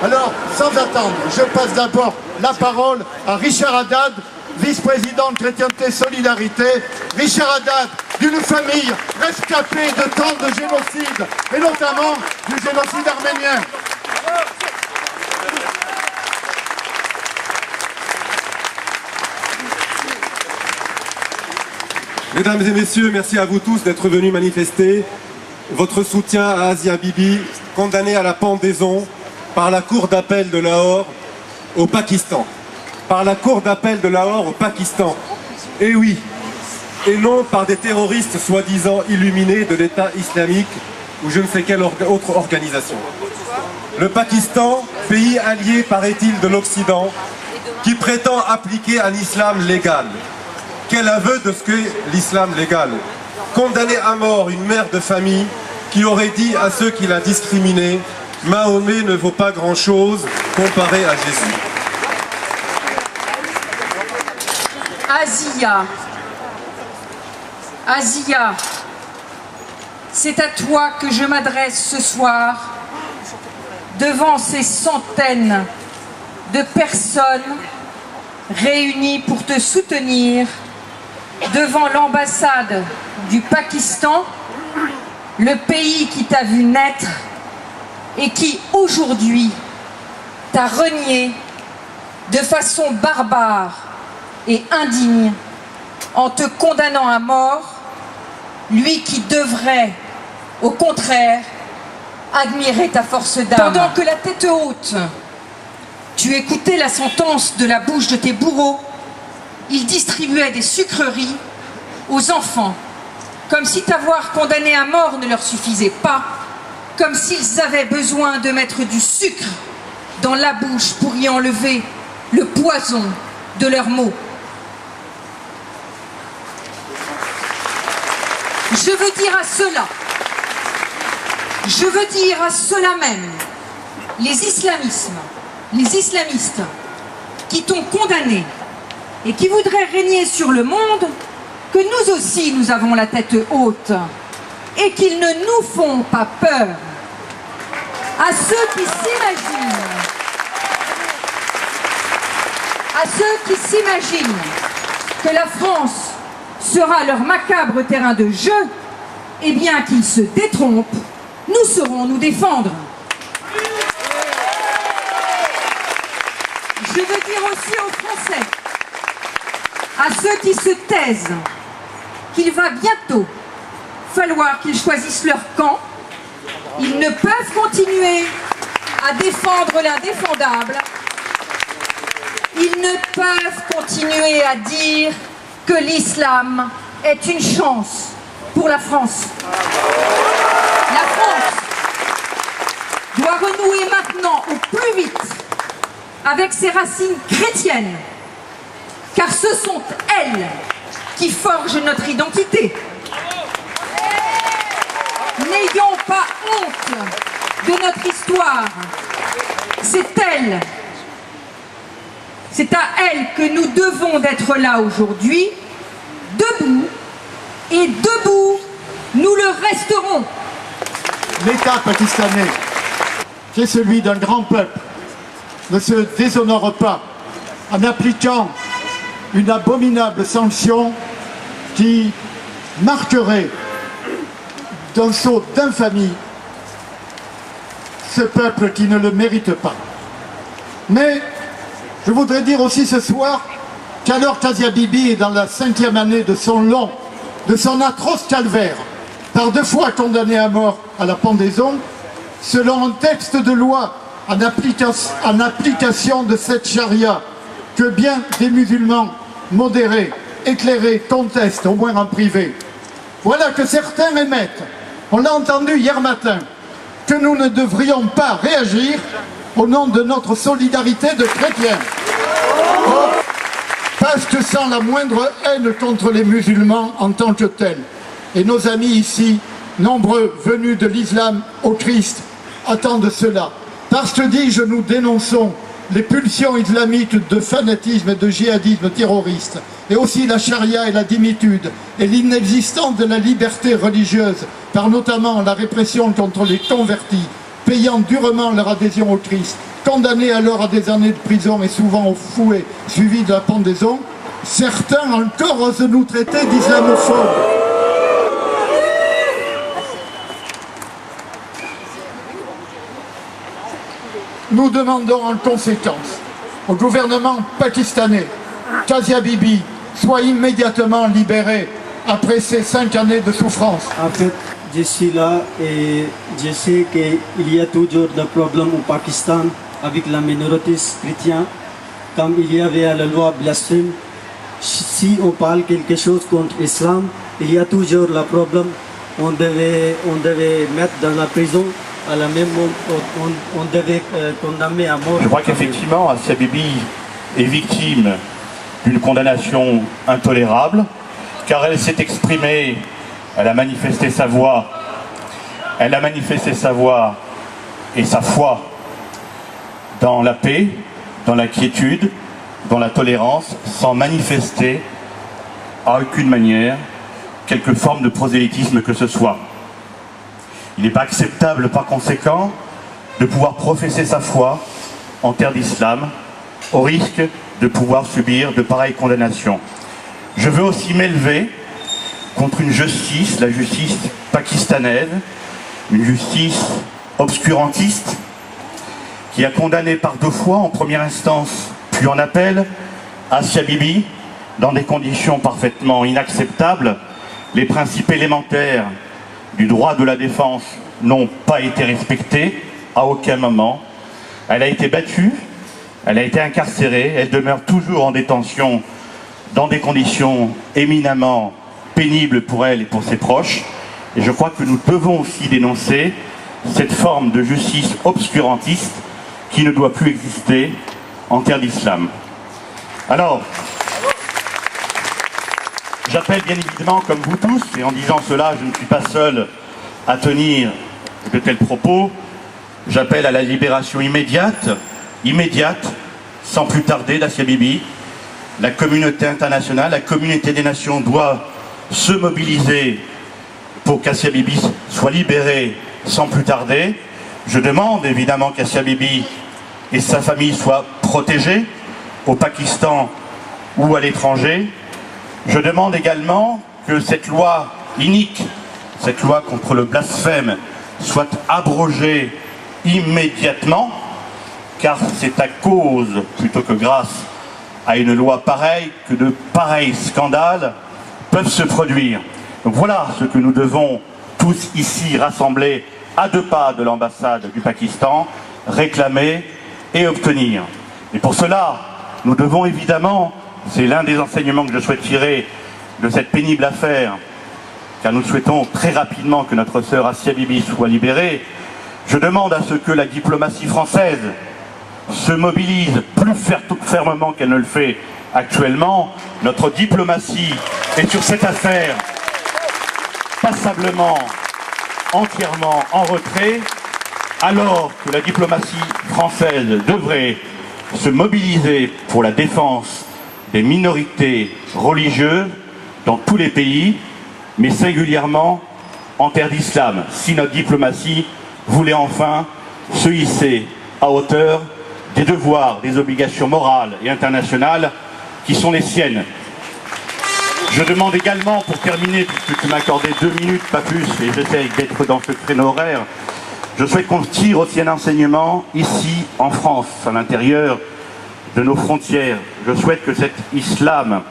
Alors, sans attendre, je passe d'abord la parole à Richard Haddad, vice-président de Chrétienté Solidarité. Richard Haddad, d'une famille rescapée de tant de génocides, et notamment du génocide arménien. Mesdames et messieurs, merci à vous tous d'être venus manifester votre soutien à Asia Bibi, condamnée à la pendaison par la Cour d'appel de Lahore au Pakistan. Par la Cour d'appel de Lahore au Pakistan. Et oui, et non par des terroristes soi-disant illuminés de l'État islamique ou je ne sais quelle autre organisation. Le Pakistan, pays allié, paraît-il, de l'Occident, qui prétend appliquer un islam légal. Quel aveu de ce qu'est l'islam légal. Condamner à mort une mère de famille qui aurait dit à ceux qui la discriminaient « Mahomet ne vaut pas grand-chose comparé à Jésus ». Asia, c'est à toi que je m'adresse ce soir devant ces centaines de personnes réunies pour te soutenir devant l'ambassade du Pakistan, le pays qui t'a vu naître et qui aujourd'hui t'a renié de façon barbare et indigne en te condamnant à mort, lui qui devrait, au contraire, admirer ta force d'âme. Pendant que la tête haute, tu écoutais la sentence de la bouche de tes bourreaux, ils distribuaient des sucreries aux enfants, comme si t'avoir condamné à mort ne leur suffisait pas, comme s'ils avaient besoin de mettre du sucre dans la bouche pour y enlever le poison de leurs mots. Je veux dire à ceux-là même, les islamistes qui t'ont condamné et qui voudraient régner sur le monde, que nous aussi nous avons la tête haute et qu'ils ne nous font pas peur. À ceux qui s'imaginent que la France sera leur macabre terrain de jeu, eh bien qu'ils se détrompent, nous saurons nous défendre. Je veux dire aussi aux Français, à ceux qui se taisent, qu'il va bientôt falloir qu'ils choisissent leur camp. Ils ne peuvent continuer à défendre l'indéfendable. Ils ne peuvent continuer à dire que l'islam est une chance pour la France. La France doit renouer maintenant au plus vite avec ses racines chrétiennes, car ce sont elles qui forgent notre identité. N'ayons pas honte de notre histoire. C'est à elle que nous devons d'être là aujourd'hui, debout, et debout, nous le resterons. L'État pakistanais, qui est celui d'un grand peuple, ne se déshonore pas en appliquant une abominable sanction qui marquerait d'un sceau d'infamie ce peuple qui ne le mérite pas. Mais je voudrais dire aussi ce soir qu'alors qu'Asia Bibi est dans la 5e année de son atroce calvaire, par 2 fois condamné à mort à la pendaison, selon un texte de loi en application de cette charia que bien des musulmans modérés, éclairés, contestent, au moins en privé. Voilà que certains émettent, on l'a entendu hier matin, que nous ne devrions pas réagir au nom de notre solidarité de chrétiens. Parce que sans la moindre haine contre les musulmans en tant que tels. Et nos amis ici, nombreux venus de l'islam au Christ, attendent cela. Parce que, dis-je, nous dénonçons les pulsions islamiques de fanatisme et de djihadisme terroriste, et aussi la charia et la dimitude, et l'inexistence de la liberté religieuse, par notamment la répression contre les convertis, payant durement leur adhésion au Christ, condamnés alors à des années de prison et souvent au fouet, suivi de la pendaison, certains encore osent nous traiter d'islamophobes. Nous demandons en conséquence au gouvernement pakistanais qu'Asia Bibi soit immédiatement libérée après ces 5 années de souffrance. En fait, je suis là et je sais qu'il y a toujours des problèmes au Pakistan avec la minorité chrétienne, comme il y avait la loi blasphème. Si on parle quelque chose contre l'islam, il y a toujours le problème. On devait mettre dans la prison. À la même on devait condamner à mort. Je crois qu'effectivement, Asia Bibi est victime d'une condamnation intolérable, car elle s'est exprimée, elle a manifesté sa voix, et sa foi dans la paix, dans la quiétude, dans la tolérance, sans manifester à aucune manière quelque forme de prosélytisme que ce soit. Il n'est pas acceptable par conséquent de pouvoir professer sa foi en terre d'islam au risque de pouvoir subir de pareilles condamnations. Je veux aussi m'élever contre une justice, la justice pakistanaise, une justice obscurantiste qui a condamné par 2 fois en première instance puis en appel Asia Bibi dans des conditions parfaitement inacceptables. Les principes élémentaires du droit de la défense n'ont pas été respectés à aucun moment. Elle a été battue, elle a été incarcérée, elle demeure toujours en détention dans des conditions éminemment pénibles pour elle et pour ses proches. Et je crois que nous devons aussi dénoncer cette forme de justice obscurantiste qui ne doit plus exister en terre d'islam. Alors, j'appelle bien évidemment, comme vous tous, et en disant cela, je ne suis pas seul à tenir de tels propos, j'appelle à la libération immédiate, sans plus tarder, d'Asia Bibi. La communauté internationale, la communauté des nations doit se mobiliser pour qu'Asia Bibi soit libérée sans plus tarder. Je demande évidemment qu'Asia Bibi et sa famille soient protégés au Pakistan ou à l'étranger. Je demande également que cette loi inique, cette loi contre le blasphème, soit abrogée immédiatement, car c'est à cause, plutôt que grâce à une loi pareille, que de pareils scandales peuvent se produire. Donc voilà ce que nous devons tous ici rassemblés à 2 pas de l'ambassade du Pakistan réclamer et obtenir. Et pour cela, nous devons évidemment, c'est l'un des enseignements que je souhaite tirer de cette pénible affaire, car nous souhaitons très rapidement que notre sœur Asia Bibi soit libérée. Je demande à ce que la diplomatie française se mobilise plus fermement qu'elle ne le fait actuellement. Notre diplomatie est sur cette affaire passablement, entièrement en retrait, alors que la diplomatie française devrait se mobiliser pour la défense des minorités religieuses dans tous les pays, mais singulièrement en terre d'islam, si notre diplomatie voulait enfin se hisser à hauteur des devoirs, des obligations morales et internationales qui sont les siennes. Je demande également, pour terminer, puisque tu m'as accordé 2 minutes, pas plus, et j'essaie d'être dans ce créneau horaire, je souhaite qu'on tire aussi un enseignement ici en France, à l'intérieur de nos frontières. Je souhaite que cet islam,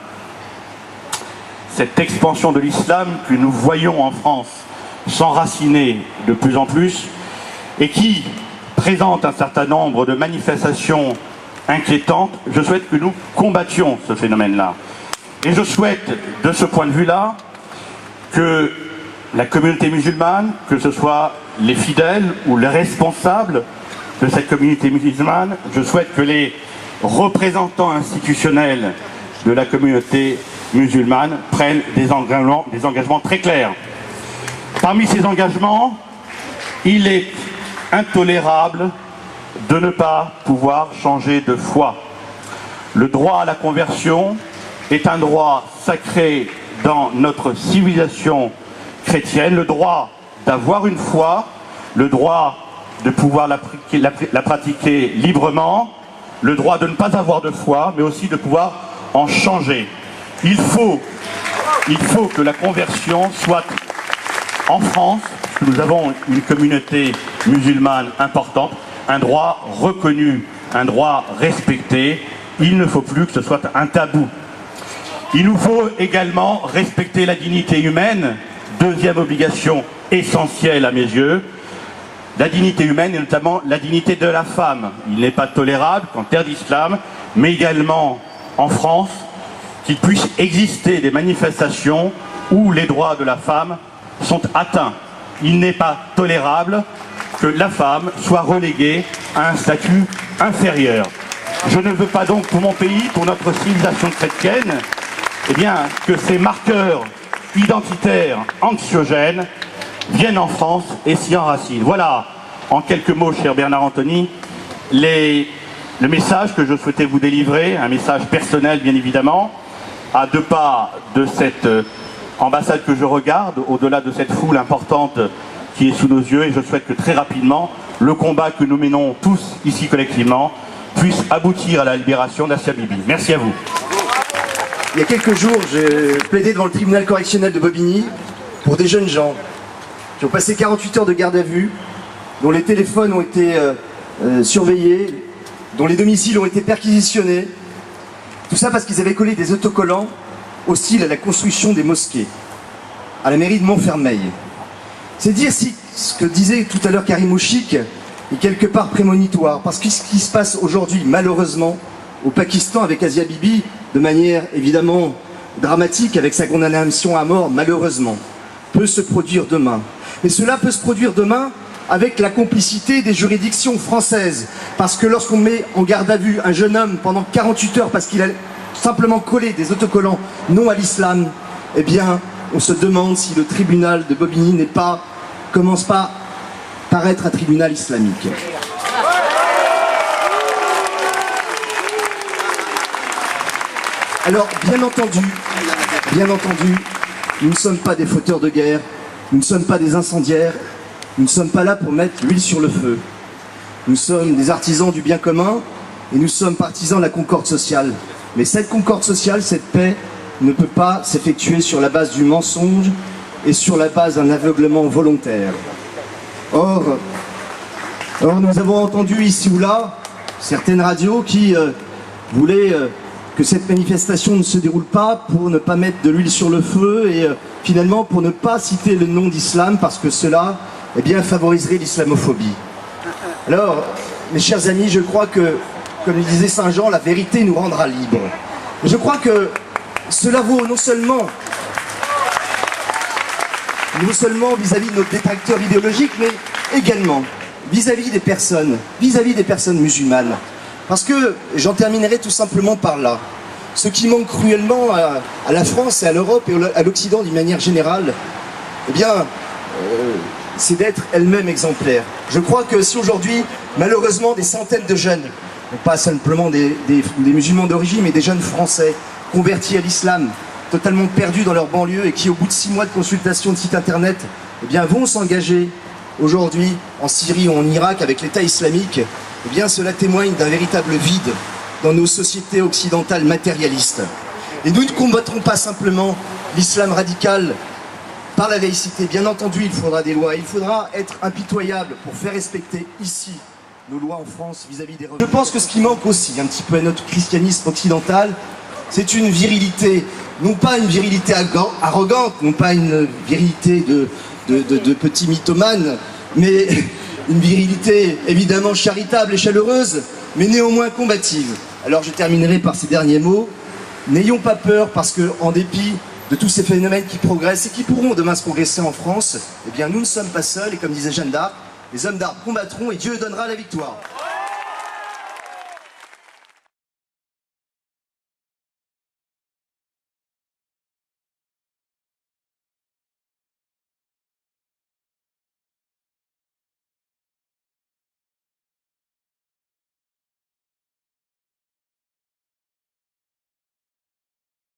cette expansion de l'islam que nous voyons en France s'enraciner de plus en plus et qui présente un certain nombre de manifestations inquiétantes, je souhaite que nous combattions ce phénomène-là. Et je souhaite, de ce point de vue-là, que la communauté musulmane, que ce soit les fidèles ou les responsables de cette communauté musulmane, je souhaite que les représentants institutionnels de la communauté musulmane prennent des engagements très clairs. Parmi ces engagements, il est intolérable de ne pas pouvoir changer de foi. Le droit à la conversion est un droit sacré dans notre civilisation chrétienne, le droit d'avoir une foi, le droit de pouvoir la pratiquer librement, le droit de ne pas avoir de foi, mais aussi de pouvoir en changer. Il faut que la conversion soit en France, parce que nous avons une communauté musulmane importante, un droit reconnu, un droit respecté. Il ne faut plus que ce soit un tabou. Il nous faut également respecter la dignité humaine, deuxième obligation essentielle à mes yeux, la dignité humaine et notamment la dignité de la femme. Il n'est pas tolérable qu'en terre d'islam, mais également en France, qu'il puisse exister des manifestations où les droits de la femme sont atteints. Il n'est pas tolérable que la femme soit reléguée à un statut inférieur. Je ne veux pas donc pour mon pays, pour notre civilisation chrétienne, eh bien, que ces marqueurs identitaires anxiogènes viennent en France et s'y enracinent. Voilà, en quelques mots, cher Bernard Anthony, le message que je souhaitais vous délivrer, un message personnel bien évidemment, à deux pas de cette ambassade que je regarde, au-delà de cette foule importante qui est sous nos yeux, et je souhaite que très rapidement, le combat que nous menons tous ici collectivement puisse aboutir à la libération d'Asia Bibi. Merci à vous. Il y a quelques jours, j'ai plaidé devant le tribunal correctionnel de Bobigny pour des jeunes gens qui ont passé 48 heures de garde à vue, dont les téléphones ont été surveillés, dont les domiciles ont été perquisitionnés. Tout ça parce qu'ils avaient collé des autocollants hostiles à la construction des mosquées, à la mairie de Montfermeil. C'est dire si ce que disait tout à l'heure Karim Ouchik est quelque part prémonitoire, parce que ce qui se passe aujourd'hui, malheureusement, au Pakistan avec Asia Bibi, de manière évidemment dramatique, avec sa condamnation à mort, malheureusement, peut se produire demain. Mais cela peut se produire demain avec la complicité des juridictions françaises. Parce que lorsqu'on met en garde à vue un jeune homme pendant 48 heures parce qu'il a simplement collé des autocollants non à l'islam, eh bien, on se demande si le tribunal de Bobigny commence pas par être un tribunal islamique. Alors, bien entendu, nous ne sommes pas des fauteurs de guerre, nous ne sommes pas des incendiaires, nous ne sommes pas là pour mettre l'huile sur le feu. Nous sommes des artisans du bien commun et nous sommes partisans de la concorde sociale. Mais cette concorde sociale, cette paix, ne peut pas s'effectuer sur la base du mensonge et sur la base d'un aveuglement volontaire. Or, nous avons entendu ici ou là certaines radios qui voulaient que cette manifestation ne se déroule pas pour ne pas mettre de l'huile sur le feu et finalement pour ne pas citer le nom d'islam parce que cela, eh bien, favoriserait l'islamophobie. Alors, mes chers amis, je crois que, comme le disait Saint Jean, la vérité nous rendra libres. Et je crois que cela vaut non seulement vis-à-vis de nos détracteurs idéologiques, mais également vis-à-vis des personnes musulmanes. Parce que, j'en terminerai tout simplement par là, ce qui manque cruellement à la France et à l'Europe et à l'Occident d'une manière générale, eh bien, c'est d'être elle-même exemplaire. Je crois que si aujourd'hui, malheureusement, des centaines de jeunes, pas simplement des musulmans d'origine, mais des jeunes français convertis à l'islam, totalement perdus dans leur banlieue et qui, au bout de 6 mois de consultation de site internet, eh bien, vont s'engager aujourd'hui en Syrie ou en Irak avec l'État islamique, eh bien, cela témoigne d'un véritable vide dans nos sociétés occidentales matérialistes. Et nous ne combattrons pas simplement l'islam radical par la laïcité. Bien entendu, il faudra des lois. Il faudra être impitoyable pour faire respecter ici nos lois en France vis-à-vis des religions. Je pense que ce qui manque aussi un petit peu à notre christianisme occidental, c'est une virilité, non pas une virilité arrogante, non pas une virilité de petits mythomanes, mais une virilité évidemment charitable et chaleureuse, mais néanmoins combative. Alors je terminerai par ces derniers mots. N'ayons pas peur parce qu'en dépit de tous ces phénomènes qui progressent et qui pourront demain se progresser en France, eh bien nous ne sommes pas seuls et comme disait Jeanne d'Arc, les hommes d'armes combattront et Dieu donnera la victoire.